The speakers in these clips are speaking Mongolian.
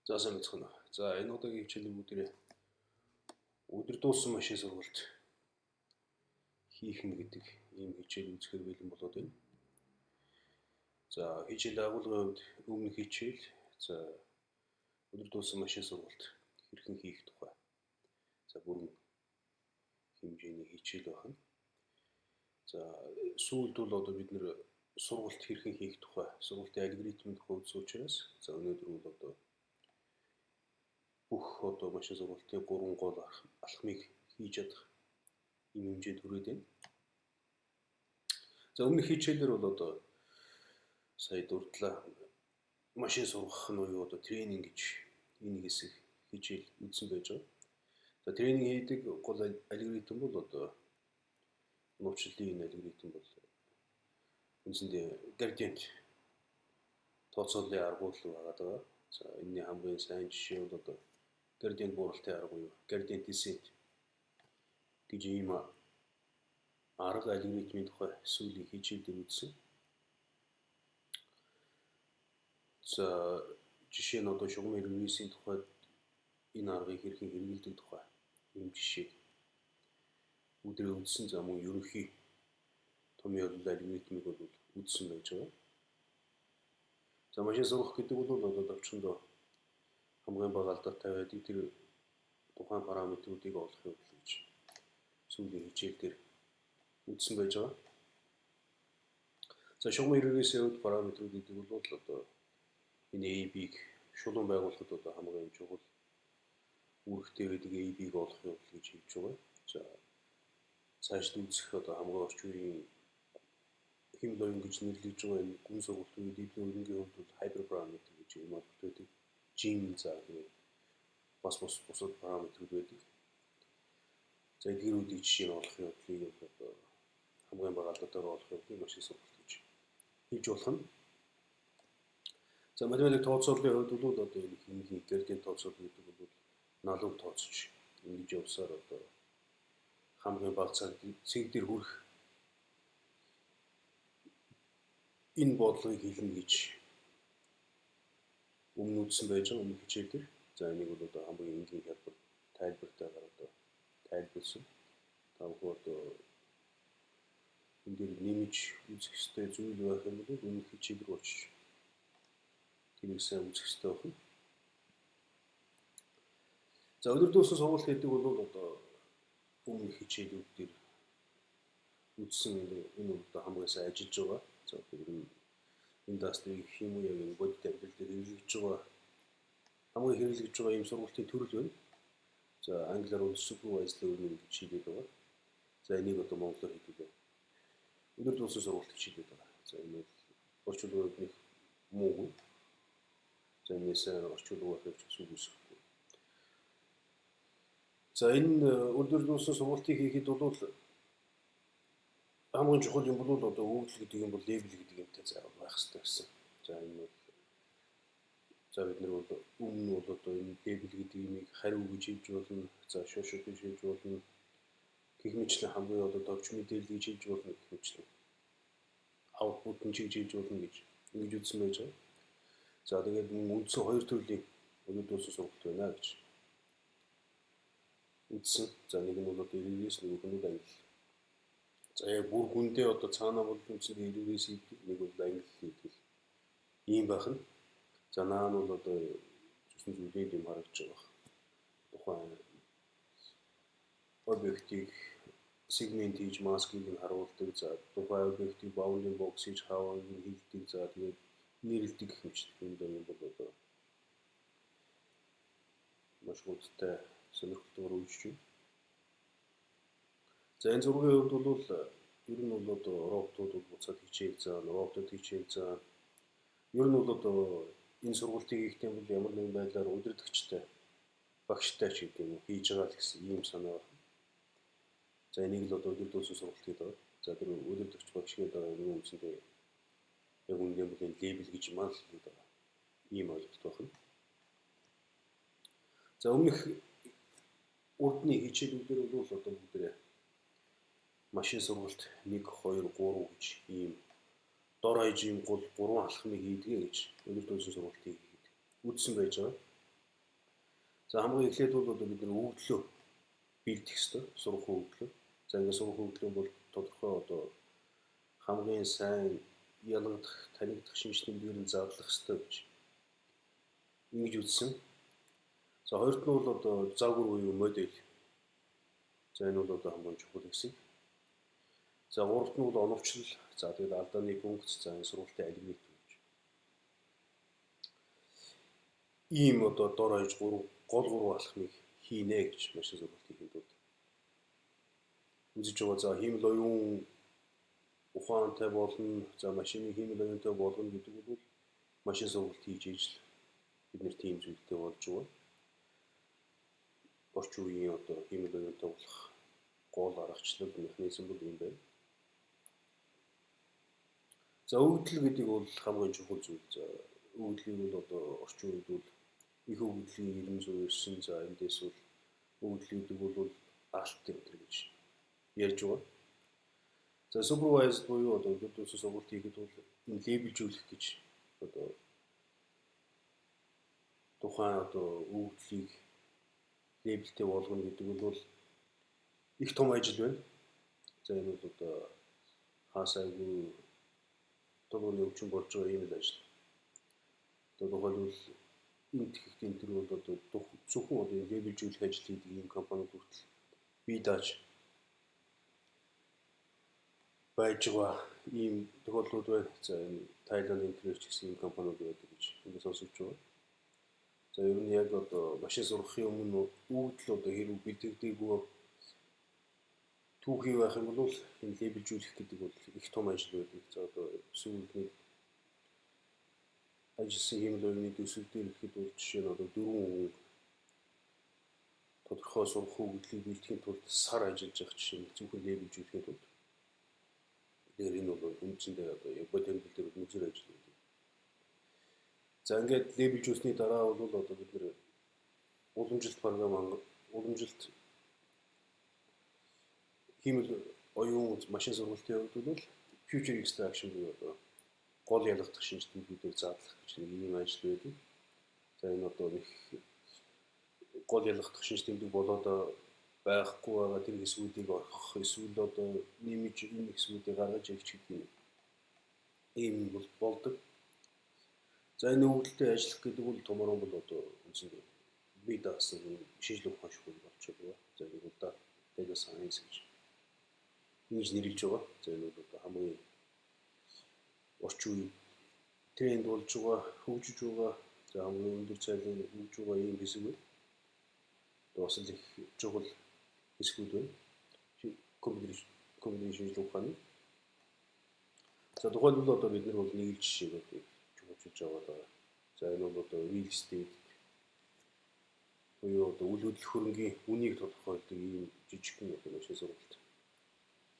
За сайн бацхан. За энэ удаагийн хичээлийн өдөр дууссан машин сургалт хийх нь гэдэг ийм хичээл үзэхээр бэлэн болоод байна. За хичээлийн агуулгын хувьд өмнөх хичээл өдөр дууссан машин сургалт хэрхэн хийх тухай. За бүрэн хэмжээний хичээл байна. За сүүлд бол одоо бид нэр сургалт хэрхэн хийх тухай, сургалтын алгоритмын тухай үзсэн учраас өнөөдөр бол одоо бүх одоо машин сургалтын 3 гол алхмыг хийж чадах ийм хэмжээнд хүрээд байна. За өмнөх хичээлээр бол одоо сая дурдлаа машин сургах нь уу одоо тренинг гэж энэ хэсэг хичээл үзсэн байж байгаа. За тренинг хийдэг гол алгоритм бол одоо нууцлалын энэ алгоритм бол үндсэндээ градиент тооцооллын аргууд л байгаа даа. За энэний хамгийн сайн жишээ бол одоо градиент бууралтын арга буюу градиент descent гэж ийм арга алгоритмын тухай сүүлийн хичээлээр үзсэн. За жишээ нь одоо шугам регрессийн тухайд энэ аргыг хэрхэн хэрэглэдэг тухай ийм жишээ өдрөө үзсэн. За мөн ерөнхий томьёо алгоритмыг бол үзсэн байж байгаа. За машин сурах гэдэг бол одоо товчхондоо хамгийн бага алдаатай байдаг тэр тухайн параметруудыг олох юм гэж сүүлийн хичээлдэр үзсэн байж байгаа. За шугам регрессийн хувьд параметрууд гэдэг бол одоо энэ AB-г шулуун байгуулахад одоо хамгийн чухал үүрэгтэй байдаг AB-г олох юм гэж хэлж байгаа. За цаашд үзэх одоо хамгийн орчин үеийн хэм лоон гэж нэрлэж байгаа энэ гүн сургалтын диплийн өрнгийн хувьд бол хайперпараметр гэж юм байдаг. Жин за тэгээд бас бусад параметрууд байдаг. За эдгээрүүдийг жишээ нь олох явдлыг одоо хамгийн бага алдаатайгаар олох явдлыг машин сургалт гэж хэлж болох нь. За математик тооцооллын хувьд бол одоо энэ хэмжээний градиент тооцоол гэдэг бол налог тооцож ингэж явсаар одоо хамгийн бага цаг дээр хүрэх энэ бодлогыг хэлнэ гэж өмнө үзсэн байж байгаа өмнөх хичээлдэр. За энийг бол одоо хамгийн энгийн хялбар тайлбартайгаар одоо тайлбарласан. Тавхуу одоо энэ дээр нэмж үзэх ёстой зүйл байх юм бол өмнөх хичээл рүү очиж тэрийг сайн үзэх ёстой байна. За өдөр дууссан сургалт гэдэг бол одоо өмнөх хичээлүүд дээр үзсэн энэ одоо хамгийн сайн ажиллаж байгаа. За тэр индастри гэх юм уу яг энэ бодит амьдрал дээр хэрэглэж байгаа хамгийн хэрэглэж байгаа ийм сургалтын төрөл байна. За англиар бол supervised learning гэж хэлээд байгаа. За энийг одоо монголоор хэлбэл өдөр дууссан сургалт гэж хэлээд байгаа. За энэ бол орчуулгын нэг муу. За энэс орчуулга байх гэж үгүйсэхгүй. За энэ өдөр дууссан сургалтыг хийхэд бол хамгийн чухал юм бол одоо өгөгдөл гэдэг юм бол лейбл гэдэг юмтай заавал байх хэрэгтэй гэсэн. За энэ бол бид нар бол өмнө бол одоо энэ лейбл гэдэг юмыг хариу гэж хэлж болно. За шуушиг гэж хэлж болно. Гэх мэтлэн хамгийн одоо товч мэдээлэл гэж хэлж болно гэх мэтлэн. Output нь гэж хэлж болно гэж ингэж үзсэн байж байгаа. За тэгээд үндсэн хоёр төрлийн өдөр дууссан сургалт байна гэж үзсэн. За нэг нь бол одоо регресс, нэг нь бол англи. За яг бүр гүндээ одоо цаанаа бол үндсэндээ регресс хийдэг, нэг бол англи хийдэг. Ийм байх нь. За наа нь бол одоо зүсний зүйлийг юм харагдаж байгаа. Тухайн объектыг сегмент хийж маскийг нь харуулдаг. За тухайн объектыг bounding box хийж хаваа хийдэг. За тэгээд нэрлэдэг гэх мэт юм бол одоо маш гуттай сонирхолтойгоор үйлчж байна. За энэ зургийн хувьд бол ер нь бол одоо роботууд буцаад хичээл заана, роботууд хичээл заана. Ер нь бол одоо энэ сургалтыг хийхдээ бол ямар нэгэн байдлаар удирдагчтай, багштай ч гэдэг юм хийж байгаа л гэсэн ийм санаа байна. За энийг л одоо өдөр дууссан сургалт гэдэг байна. За тэр удирдагч багш гэдэг байгаа юм үндсэндээ яг үндэ бол энэ лейбл гэж юм аа л гэдэг байгаа. Ийм ойлголт байна. За өмнөх урдны хичээлүүдээр бол одоо бүгдээ машин сургалт 1 2 3 гэж ийм дор хаяжийн гол 3 алхмыг хийдгээ гэж өдөр дууссан сургалтыг хийгээд үзсэн байж байгаа. За хамгийн эхлээд бол одоо бид нэр өгдлөө бэлдэх ёстой. Сурах өгдлөө. За ингээд сурах өгдлөө бол тодорхой одоо хамгийн сайн ялгадах, танигдах шинж тэмдгээр нь задлах ёстой гэж ингэж үзсэн. За хоёрт нь бол одоо загвар буюу модель. За энэ бол одоо хамгийн чухал хэсэг. За гуравт нь бол оновчлол. За тэгээд алдааны функц. За энэ сургалтын алгоритм гэж. Ийм одоо дор хаяж гол гурван алхмыг хийнэ гэж машин сургалтын хэдүүд үзэж байгаа. За хиймэл оюун ухаантай болно. За машины хиймэл оюунтай болгоно гэдэг бол машин сургалт хийж ижил бид нэр тийм зүйлтэй болж байгаа. Орчин үеийн одоо хиймэл оюунтай болох гол аргачлал механизм бол юм байна. За өгдөл гэдэг бол хамгийн чухал зүйл. За өгдлийг бол одоо орчин үед бол их өгдлийн 909. За эндээс бол өгдөл гэдэг бол алт гэдэг гэж ярьж байгаа. За супервайз буюу одоо өдөртөөс сургалт хийхэд бол энэ лейблжүүлэх гэж одоо тухайн одоо өгдлийг лейблтэй болгоно гэдэг бол их том ажил байна. За энэ бол одоо хаасайгүй төгөөний өвчин болж байгаа юм л ажил. Одоо тухайлбал энэ техник энэ төр бол одоо зөвхөн одоо лейблжүүлэх ажил хийдэг ийм компаниуд хүртэл бие дааж байж байгаа ийм тохиолдлууд байна. За энэ Тайланд интернет гэсэн ийм компаниуд байдаг гэж ингээд сонсож байгаа. За ер нь яг одоо машин сурахын өмнө өгдөл одоо хэрэг бэлтгэдэггүй түүхий байх юм бол энэ лейблжүүлэх гэдэг бол их том ажил байдаг. За одоо сүүлдний ажилласан хиймэл оюуны төсөв дээр ихэд бол жишээ нь одоо 4 хүн тодорхой сурах өгдлийг бэлтгэхийн тулд сар ажиллаж явах жишээ нь зөвхөн лейблжүүлэхийн тулд. Тэгэхээр энэ бол үндсэндээ одоо бодит дээр үзэр ажил байдаг. За ингээд лейблжүүлсний дараа бол одоо бид нэр уламжилт програм уламжилт хиймэл оюун машин сургалтын хувьд бол future extraction буюу одоо гол ялгадах шинж тэмдгүүдээр задлах гэж нэг ийм ажил байдаг. За энэ одоо нэг гол ялгадах шинж тэмдэг болоод байхгүй байгаа тэр хэсгүүдийг орхох эсвэл одоо нэмж энэ хэсгүүдийг гаргаж ирэх гэдэг юм. Ийм бол болдог. За энэ өгдөлтэй ажиллах гэдэг бол томорон бол одоо үндсэндээ бие даасан шинжилгээ ухаан шүүх болчиход байгаа. За энэ бол data science гэж ингэж нэрлэж байгаа. За энэ бол одоо хамгийн орчин үеийн тренд болж байгаа, хөгжиж байгаа. За хамгийн өндөр цайлын хөгжиж байгаа ийм хэсэг байна. Бас л их чухал хэсгүүд байна. Компьютер шинжилгээ ухааны. За тухайлбал одоо бид нар бол нэг л жишээг чухалчилж байгаа. За энэ бол одоо real estate буюу одоо үйл хөдлөх хөрөнгийн үнийг тодорхойлдог ийм жижигхэн одоо машин сургалт.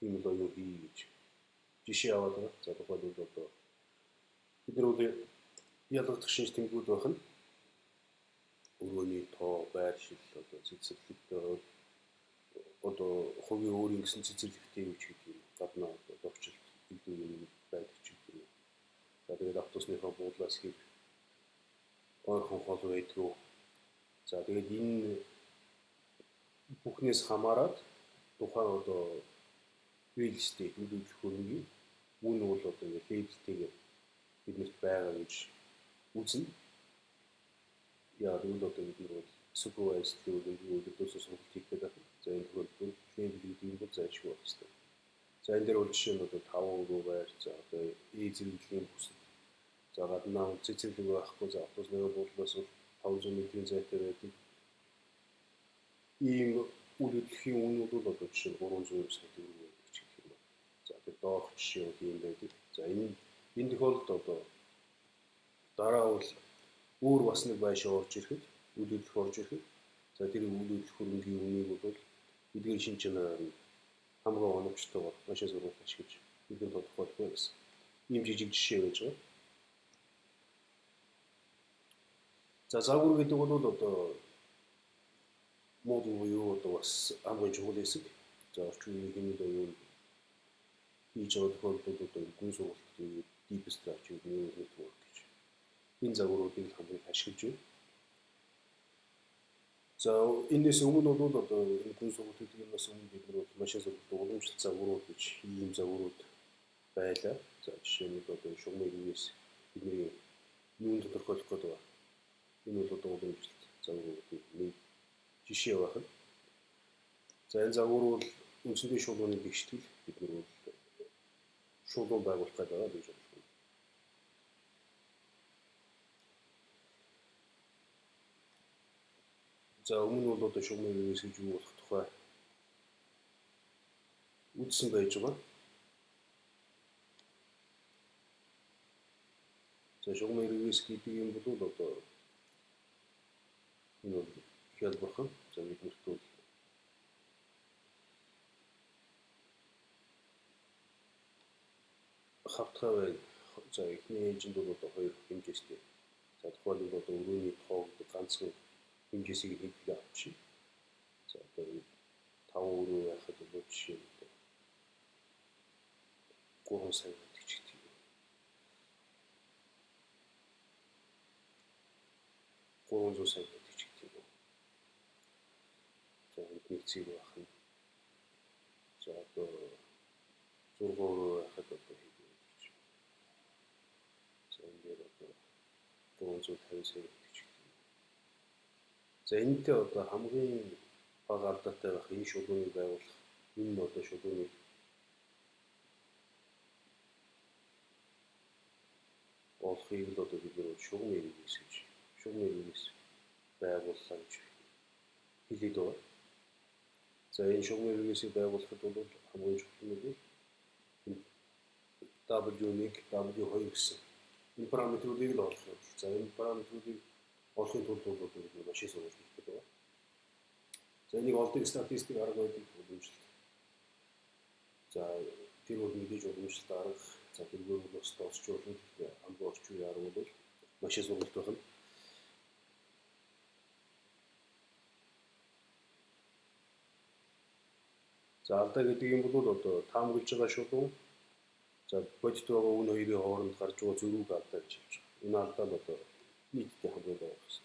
Ийм л оюун хий гэж жишээ аваад байгаа. За тухайлбал одоо бид нар бол ялгадах шинж тэмдгүүд байх нь өрөөний тоо, байршил, одоо цэцэрлэгтэй одоо хувийн өөрийн гэсэн цэцэрлэгтэй юу ч гэдэг юм. Гадна одоо докчилт гэдэг юм байдаг ч гэдэг юм. За тэгээд автобусныхаа буудлаас хэр ойрхон хол байдгүй. За тэгээд энэ бүхнээс хамаарат тухайн одоо real estate үйл хөдлөх хөрөнгийн үн бол одоо лейблтэйгээр биднэрт байгаа гэж үзнэ. Яа тэгвэл одоо бид нар supervised өдөртөөс сургалт хийх гэдэг байна. За энэ тохиолдолд лейбл гэдэг нь бол зайлшгүй байх хэрэгтэй. За энэ дээр бол жишээ нь одоо 5 руу байр. За одоо зэрэглэлийн бүсэд. За гаднаа цэцэрлэг байхгүй. За автобусны буудлаас бол 500 м-ийн зайтай байдаг. Ийм үйл хөдлөлийн үн бол одоо жишээ нь 300 сая төгрөг байдаг ч гэх юм байна. За тэгээд доох жишээ бол ийм байдаг. За энэ тохиолдолд одоо дараа бол өөр бас нэг байшаа орж ирэхэд үйл хөдлөх орж ирэхэд за тэр үйл хөдлөх хөрөнгийн үнийг бол эдгээр шин чанараар нь хамгийн оновчтойгоор машин сургалт ашиглаж бидний тодорхойлох байсан. Ийм жижиг жишээ байж байгаа. За загвар гэдэг бол одоо модуль буюу одоо бас хамгийн чухал хэсэг. За орчин үеийн хэмнэл оюун хийж байгаа тохиолдолд одоо гүн сургалт буюу deep structure neural network гэж энэ загваруудыг хамгийн ашиглаж байна. За тэгээд энэ загваруудыг одоо 3 хэсгээр хуваасан. За тухайлбал одоо 1 дугаар загвар буюу одоо За энэс өмнө бол одоо энэ хүн сургалтуудаас өмнө бид нар машин сургалт уламжлалт загварууд гэж ийм загварууд байлаа. За жишээ нь одоо шугамын үеэс бидний юунд тодорхойлох гэдэг байна. Энэ бол одоо уламжлалт загваруудын нэг жишээ байна. За энэ загвар бол үндсэндээ шулууны бэхжтгэл бид нар бол шулуун байгуулах гэдэг байгаа гэж бодлоо. За өмнө бол одоо шугамын үеэс гэж юу болох тухай үзсэн байж байгаа. За шугамын үеэс гэдэг юм бол одоо энэ бол хялбархан. За биднэрт бол хавтгай байна. За эхний ээлжинд бол одоо хоёр хэмжээстэй. За тухайлбал одоо өрөөний тоо гэдэг ганцхан хэмжээсийг хэлбэлээ авчих. За одоо 5 өрөө яхад бол жишээ нь 3 сая гэдэг ч гэдэг. 300 сая гэдэг ч гэдэг. За энд нэг цэг байх нь. За одоо 6 өрөө яхад одоо хийж. За энэ дээр одоо 350 сая гэдэг ч гэдэг. За энэтэй одоо хамгийн бага алдаатай байх энэ шулууны байгуулах энэ одоо шулууны олохыг л одоо бид нэр шугам эргээс гэж шугам эргээс байгууллаа гэж хэлээд байгаа. За энэ шугам эргээс байгуулахад бол хамгийн чухал нь бол W1, W2 гэсэн энэ параметруудыг л олох юм. За энэ параметруудыг олохын тулд бол бид машин сургалт хийх гэдэг байна. За энийг олдыг статистик арга байдаг уламжлалт. За тэр бол мэдээж уламжлалт арга. За тэргээр бол бас тооцоолсон хамгийн орчин үеийн арга бол машин сургалт байна. За алдаа гэдэг юм бол одоо таамаглаж байгаа шулуун за бодит байгаа үн хоёрын хооронд гарч байгаа зөрүүг алдаа гэж хэлж байгаа. Энэ алдаа нь одоо нийтдээ хамгийн бага гэсэн.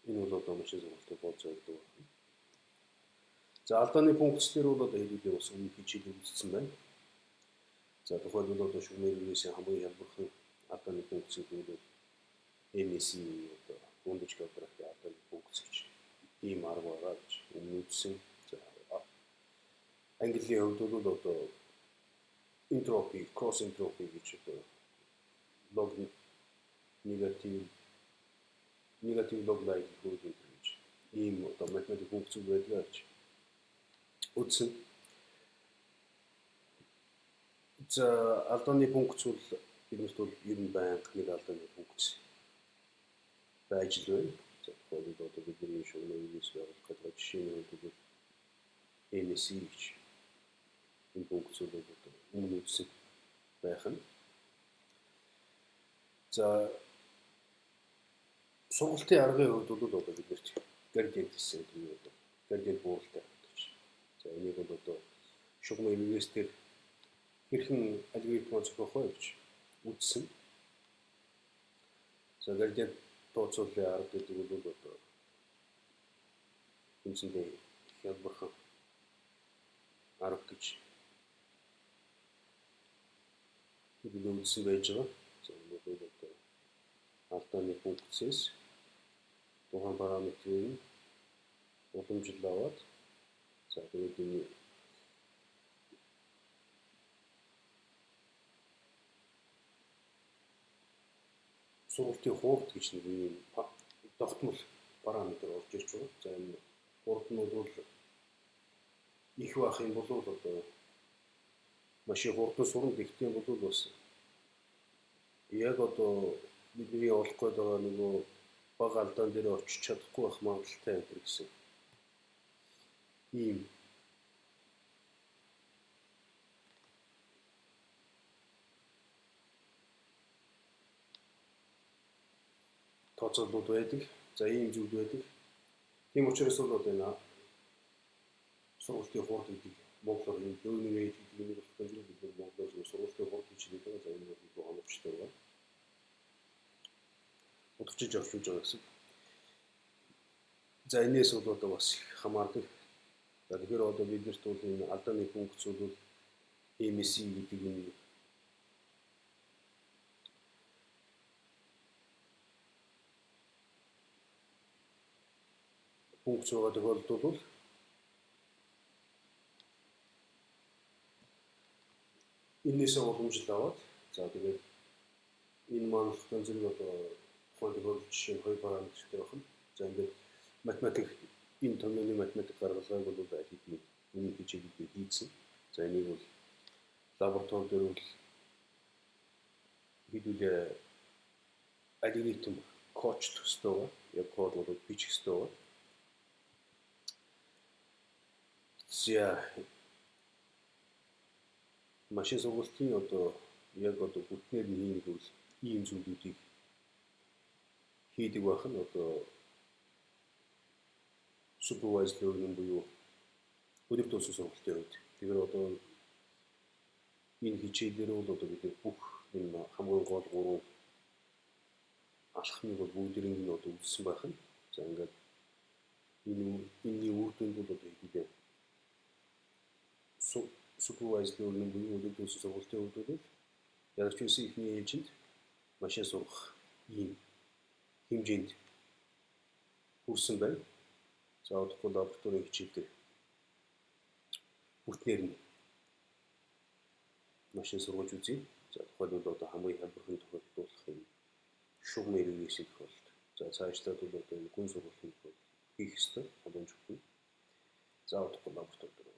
Энэ бол одоо машин сургалтын гол зорилго байна. За алдааны функцлэр бол одоо хэдийгээр бас өмнө хичээлээр үзсэн байна. За тухайлбал одоо шугамын үеэс хамгийн хялбархан алдааны функц гэдэг бол MSE одоо дундаж квадратын алдааны функц гэж ийм арга байгаа гэж өмнө үзсэн. За английн хувьд бол одоо энтропи, кросс энтропи гэж одоо лог негатив лог likelihood гэж ийм одоо математик функц байдаг гэж үзсэн. За алдааны функц бол биднэрт бол ер нь байнга нэг алдааны функц байж л байна. За тухайлбал одоо бидний шугамын үеэс байгуулах гэдэг жишээний хувьд бол MSE гэж энэ функц бол одоо өмнө үзсэн байх нь. За сургалтын аргын хувьд бол одоо биднэрт gradient гэсэн юм одоо gradient бууралтай гэж. За энийг бол одоо шугамын үеэс дээр хэрхэн алгоритм зохиох вэ гэж үзсэн. За gradient тооцооллын арга гэдэг бол одоо үндсэндээ хялбархан арга гэж бид үзсэн байж байгаа. За энэ бол одоо алдааны функцээс тухайн параметрийн уламжлал аваад за тэгээд энэ сургалтын хуурд гэж нэг юм тогтмол параметр орж ирж байгаа. За энэ хуурд нь бол их байх юм бол одоо машин хурдан сурна гэхдээ бол бас яг одоо бидний олох гээд байгаа нөгөө бага алдаан дээр очиж чадахгүй байх магадaltaй энэ гэсэн ийм тооцоолууд байдаг. За ийм зүйл байдаг. Тийм учраас бол одоо энэ сургалтын хурд гэдэг монголоор энэ learning rate гэдэг нэг болохгүй зүйл бид монголоор сургалтын хурд гэж хэлдэг байгаа. За энэ бол оновчтой байна. Удирчилж орчуулж байгаа гэсэн. За энэс бол одоо бас их хамаардаг. За тэгэхээр одоо биднэрт бол энэ алдааны функц бол MSC гэдэг энэ функц байгаа тохиолдолд бол энээсээ уламжлал аваад за тэгээд энэ маань ганц зэрэг одоо тухайн тохиолдолд жишээ нь 2 параметртэй байх нь. За ингээд математик энэ томьёоны математик гаргалгааг бол аль хэдийн өмнө хичээлүүдээр хийсэн. За энийг бол лаборатори дээр бол хэдүүлээ алгоритм коучд төстэй яг код бол бичих төстэй байгаа. За машин сургалтын одоо яг одоо бүтнээр нь хийх бол ийм зүйлүүдийг хийдэг байх нь одоо supervised learning буюу өдөр тутмын сургалтын үед. Тэгэхээр одоо энэ хичээлээр бол одоо бид бүх энэ хамгийн гол 3 алхмыг бол бүгдийг нь одоо үзсэн байх нь. За ингээд энэний үр дүнд бол одоо хэдийгээр supervised learning буюу өдөр тутмын сургалтын үед бол яг ч үгүй ихний ээлжинд машин сурах ийм хэмжээнд хүрсэн байна. За одохгүй лабораторийн хичээлээр бүтнээр нь машин сургаж үзье. За тухайлбал одоо хамгийн хямдхан тохиолдуулах юм шугам иргэншил тохиолдолд. За цаашлаад бол одоо энэ гүн сургалтын хийх ёстой боломжтой. За одохгүй лабораторид